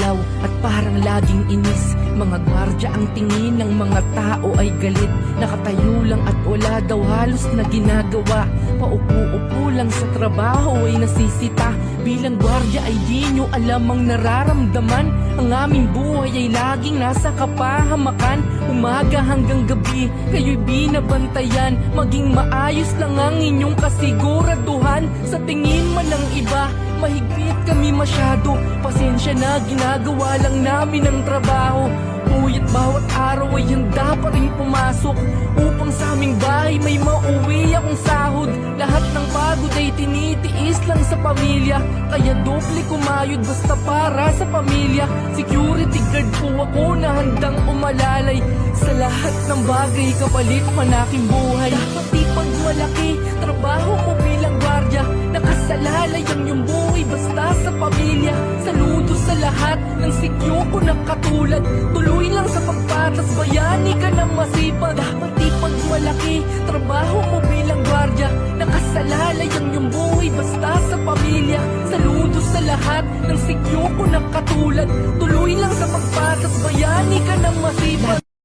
ilaw at parang laging inis. Mga gwardya ang tingin ng mga tao ay galit. Nakatayo lang at wala daw halos na ginagawa. Paupo-upo lang sa trabaho ay nasisita. Bilang gwardya ay di nyo alam ang nararamdaman. Ang aming buhay ay laging nasa kapahamakan. Umaga hanggang gabi, kayo'y binabantayan. Maging maayos lang ang inyong kasiguraduhan. Sa tingin man ng iba, mahigpit kami masyado. Pasensya na, ginagawa lang namin ang trabaho. Ngunit bawat araw ay handa pa rin pumasok upang sa aming bahay may mauwi akong sahod. Lahat ng pagod ay tinitiis lang sa pamilya, kaya doble kumayod basta para sa pamilya. Security guard po ako na handang umalalay sa lahat ng bagay kapalit man aking buhay. Dapat di pagmalaki, trabaho mo bilang gwardya. Nakasalalay ang iyong buhay basta sa pamilya. Saludo sa lahat ng sikyo ko na katulad. Tuloy lang sa pagpatas, bayani ka na masipag. Dapat di pagmalaki, trabaho mo bilang gwardya. Nakasalalay ang iyong buhay basta sa pamilya. Saludo sa lahat ng sikyo ko na katulad. Tuloy lang sa pagpatas, bayani ka na masipag.